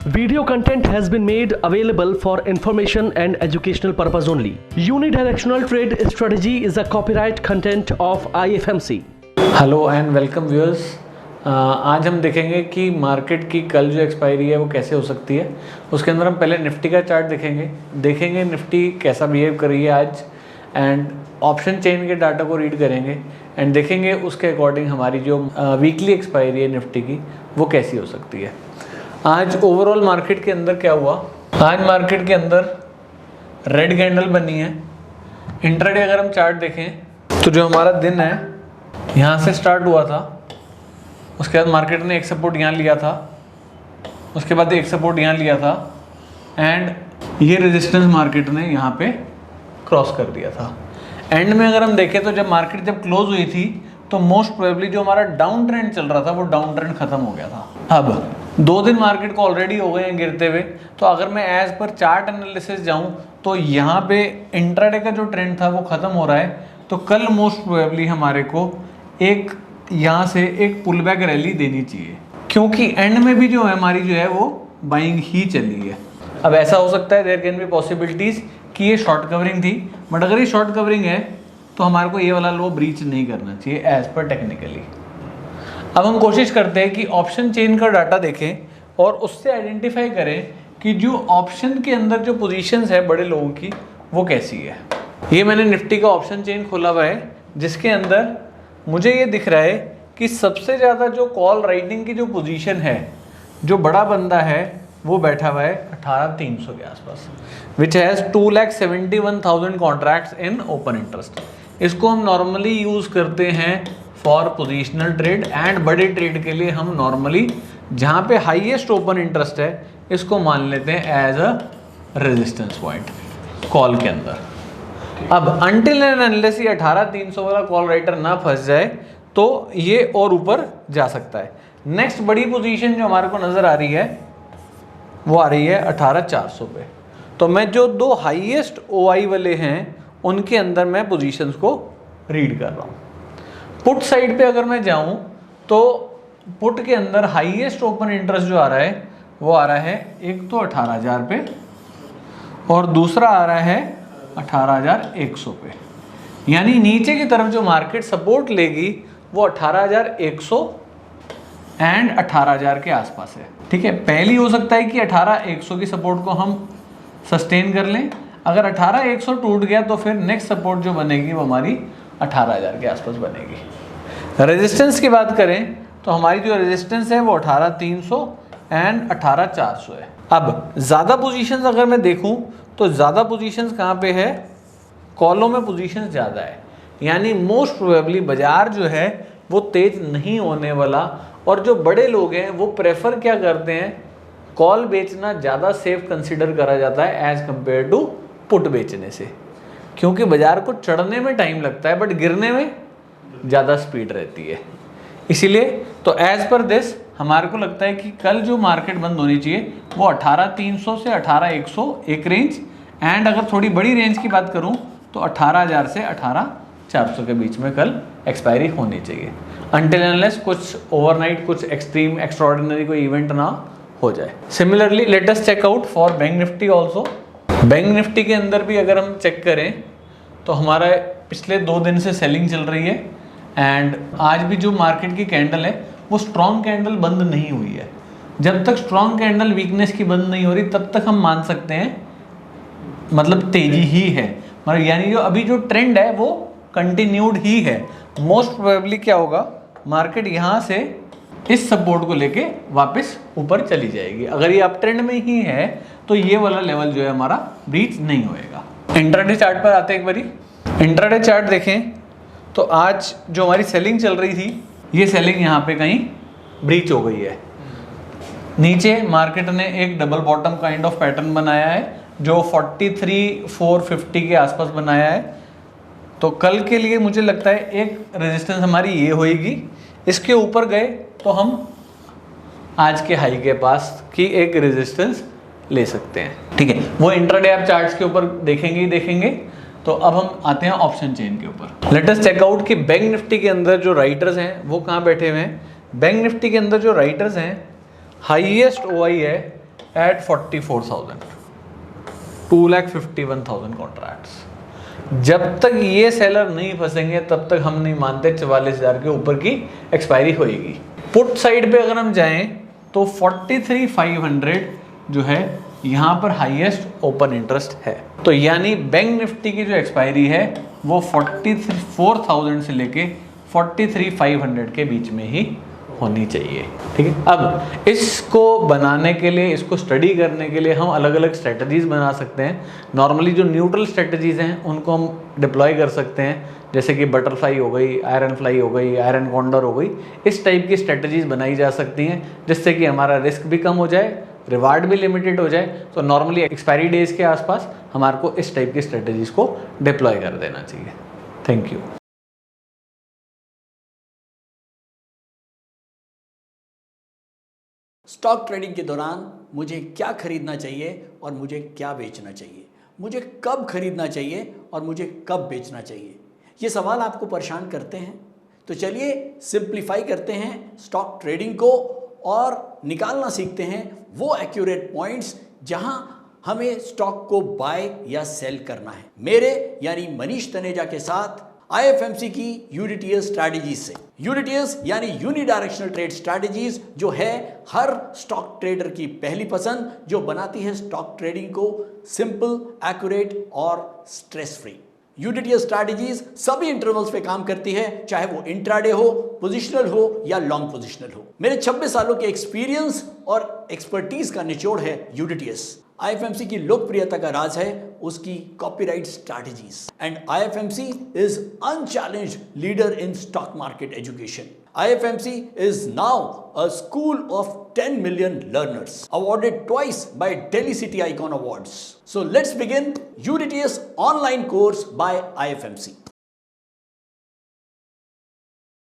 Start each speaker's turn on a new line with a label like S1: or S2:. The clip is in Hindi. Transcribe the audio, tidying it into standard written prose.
S1: Video content has been made available for information and educational purpose only. Unidirectional trade strategy is a copyright content of IFMC.
S2: Hello and welcome viewers. आज हम देखेंगे कि मार्केट की कल जो एक्सपायरी है वो कैसे हो सकती है। उसके अंदर हम पहले निफ्टी का चार्ट देखेंगे निफ्टी कैसा बिहेव कर रही है आज, एंड ऑप्शन चेन के डाटा को रीड करेंगे एंड देखेंगे उसके अकॉर्डिंग हमारी जो वीकली एक्सपायरी है निफ्टी की वो कैसी हो सकती है। आज ओवरऑल मार्केट के अंदर क्या हुआ, आज मार्केट के अंदर रेड कैंडल बनी है। इंट्राडे अगर हम चार्ट देखें तो जो हमारा दिन है यहाँ से स्टार्ट हुआ था, उसके बाद मार्केट ने एक सपोर्ट यहाँ लिया था, उसके बाद एक सपोर्ट यहाँ लिया था एंड ये रेजिस्टेंस मार्केट ने यहाँ पे क्रॉस कर दिया था। एंड में अगर हम देखें तो जब मार्केट क्लोज हुई थी तो मोस्ट प्रोबेबली जो हमारा डाउन ट्रेंड चल रहा था वो डाउन ट्रेंड खत्म हो गया था। अब 2 दिन मार्केट को ऑलरेडी हो गए हैं गिरते हुए, तो अगर मैं एज पर चार्ट एनालिसिस जाऊं तो यहाँ पे इंट्राडे का जो ट्रेंड था वो खत्म हो रहा है। तो कल मोस्ट प्रोबेबली हमारे को एक यहाँ से एक पुल बैक रैली देनी चाहिए, क्योंकि एंड में भी जो है हमारी जो है वो बाइंग ही चली है। अब ऐसा हो सकता है देयर कैन बी पॉसिबिलिटीज कि ये शॉर्ट कवरिंग थी, बट अगर ये शॉर्ट कवरिंग है तो हमारे को ये वाला लो ब्रीच नहीं करना चाहिए एज पर टेक्निकली। अब हम कोशिश करते हैं कि ऑप्शन चेन का डाटा देखें और उससे आइडेंटिफाई करें कि जो ऑप्शन के अंदर जो पोजीशंस है बड़े लोगों की वो कैसी है। ये मैंने निफ्टी का ऑप्शन चेन खोला हुआ है, जिसके अंदर मुझे ये दिख रहा है कि सबसे ज़्यादा जो कॉल राइटिंग की जो पोजीशन है, जो बड़ा बंदा है वो बैठा हुआ है 18,300 के आसपास, which has 2,71,000 contracts in open interest. इसको हम नॉर्मली यूज़ करते हैं फॉर पोजिशनल ट्रेड एंड बड़े ट्रेड के लिए हम नॉर्मली जहाँ पे हाईएस्ट ओपन इंटरेस्ट है इसको मान लेते हैं as a resistance point call के अंदर। अब अनटिल एंड अनलेस ये 18,300 वाला कॉल राइटर ना फंस जाए तो ये और ऊपर जा सकता है। नेक्स्ट बड़ी पोजीशन जो हमारे को नज़र आ रही है वो आ रही है 18,400 पे। तो मैं जो 2 हाईएस्ट OI वाले हैं उनके अंदर मैं पोजीशंस को रीड कर रहा हूँ। पुट साइड पे अगर मैं जाऊँ तो पुट के अंदर हाईएस्ट ओपन इंटरेस्ट जो आ रहा है वो आ रहा है एक तो 18,000 पे और दूसरा आ रहा है 18,100 पे। यानी नीचे की तरफ जो मार्केट सपोर्ट लेगी वो 18,100 एंड 18,000 के आसपास है। ठीक है, पहली हो सकता है कि 18,100 की सपोर्ट को हम सस्टेन कर लें। अगर 18,100 टूट गया तो फिर नेक्स्ट सपोर्ट जो बनेगी वो हमारी 18,000 के आसपास बनेगी। रेजिस्टेंस की बात करें तो हमारी जो रेजिस्टेंस है वो 18,300 एंड 18,400 है। अब ज़्यादा पोजीशंस अगर मैं देखूं तो ज़्यादा पोजीशंस कहाँ पे है, कॉलों में पोजीशंस ज़्यादा है। यानी मोस्ट प्रोबेबली बाजार जो है वो तेज नहीं होने वाला, और जो बड़े लोग हैं वो प्रेफर क्या करते हैं, कॉल बेचना ज़्यादा सेफ कंसिडर करा जाता है एज कम्पेयर टू पुट बेचने से, क्योंकि बाजार को चढ़ने में टाइम लगता है बट गिरने में ज़्यादा स्पीड रहती है। इसीलिए तो एज पर दिस हमारे को लगता है कि कल जो मार्केट बंद होनी चाहिए वो 18,300 से 18,100 एक रेंज, एंड अगर थोड़ी बड़ी रेंज की बात करूं तो 18,000 से 18,400 के बीच में कल एक्सपायरी होनी चाहिए, अनटिल अनलेस कुछ ओवरनाइट कुछ एक्सट्रीम एक्स्ट्राऑर्डिनरी कोई इवेंट ना हो जाए। Similarly let us check out for bank Nifty also. Bank Nifty के अंदर भी अगर हम चेक करें तो हमारा पिछले 2 दिन से सेलिंग चल रही है एंड आज भी जो मार्केट की कैंडल है वो स्ट्रॉन्ग कैंडल बंद नहीं हुई है। जब तक स्ट्रॉन्ग कैंडल वीकनेस की बंद नहीं हो रही तब तक हम मान सकते हैं मतलब तेजी ही है, मतलब यानी जो अभी जो ट्रेंड है वो कंटिन्यूड ही है। मोस्ट प्रोबेबली क्या होगा, मार्केट यहाँ से इस सपोर्ट को लेके वापस ऊपर चली जाएगी। अगर ये अप ट्रेंड में ही है तो ये वाला लेवल जो है हमारा ब्रीच नहीं होएगा। इंट्राडे चार्ट पर आते हैं एक बारी। इंट्राडे चार्ट देखें तो आज जो हमारी सेलिंग चल रही थी ये सेलिंग यहाँ पे कहीं ब्रीच हो गई है। नीचे मार्केट ने एक double bottom kind of pattern बनाया है जो 43,450 के आसपास बनाया है। तो कल के लिए मुझे लगता है एक रेजिस्टेंस हमारी ये होएगी, इसके ऊपर गए तो हम आज के हाई के पास की एक रेजिस्टेंस ले सकते हैं। ठीक है, वो इंट्राडे आप चार्ट्स के ऊपर देखेंगे ही देखेंगे। तो अब हम आते हैं ऑप्शन चेन के ऊपर। लेट अस चेक आउट कि बैंक निफ्टी के अंदर जो राइटर्स हैं वो कहाँ बैठे हुए हैं। बैंक निफ्टी के अंदर जो राइटर्स हैं हाईएस्ट OI है at 44,000, 2,51,000 कॉन्ट्रैक्ट्स। जब तक ये सेलर नहीं फंसेंगे तब तक हम नहीं मानते 44,000 के ऊपर की एक्सपायरी होएगी। पुट साइड पे अगर हम जाएं तो 43,500 जो है यहाँ पर हाईएस्ट ओपन इंटरेस्ट है। तो यानी बैंक निफ्टी की जो एक्सपायरी है वो 44,000 से लेके 43,500 के बीच में ही होनी चाहिए। ठीक है, अब इसको बनाने के लिए, इसको स्टडी करने के लिए हम अलग अलग स्ट्रेटजीज बना सकते हैं। नॉर्मली जो न्यूट्रल स्ट्रेटजीज हैं उनको हम डिप्लॉय कर सकते हैं, जैसे कि बटरफ्लाई हो गई, आयरन फ्लाई हो गई, आयरन कॉन्डर हो गई। इस टाइप की स्ट्रेटजीज बनाई जा सकती हैं जिससे कि हमारा रिस्क भी कम हो जाए, रिवार्ड भी लिमिटेड हो जाए। तो नॉर्मली एक्सपायरी डेज के आसपास हमारे को इस टाइप की स्ट्रेटजीज को डिप्लॉय कर देना चाहिए। Thank you.
S3: स्टॉक ट्रेडिंग के दौरान मुझे क्या खरीदना चाहिए और मुझे क्या बेचना चाहिए, मुझे कब खरीदना चाहिए और मुझे कब बेचना चाहिए, ये सवाल आपको परेशान करते हैं। तो चलिए सिंप्लीफाई करते हैं स्टॉक ट्रेडिंग को और निकालना सीखते हैं वो एक्यूरेट पॉइंट्स जहां हमें स्टॉक को बाय या सेल करना है। मेरे यानी मनीष तनेजा के साथ IFMC की यूडीटीएस स्ट्रैटेजीज से। यूडीटीएस यानी यूनिडायरेक्शनल ट्रेड स्ट्रैटेजीज, जो है हर स्टॉक ट्रेडर की पहली पसंद, जो बनाती है स्टॉक ट्रेडिंग को सिंपल, एक्यूरेट और स्ट्रेस फ्री। यूडीटीएस स्ट्रैटेजीज सभी इंटरवल्स पे काम करती है, चाहे वो इंट्राडे हो, पोजिशनल हो या लॉन्ग पोजिशनल हो। मेरे 26 सालों के एक्सपीरियंस और एक्सपर्टीज का निचोड़ है यूडीटीएस। IFMC की लोकप्रियता का राज है उसकी copyright strategies, and IFMC is unchallenged leader in stock market education. IFMC is now a school of 10 million learners, awarded twice by Delhi City Icon Awards. So let's begin UDTS online course by IFMC.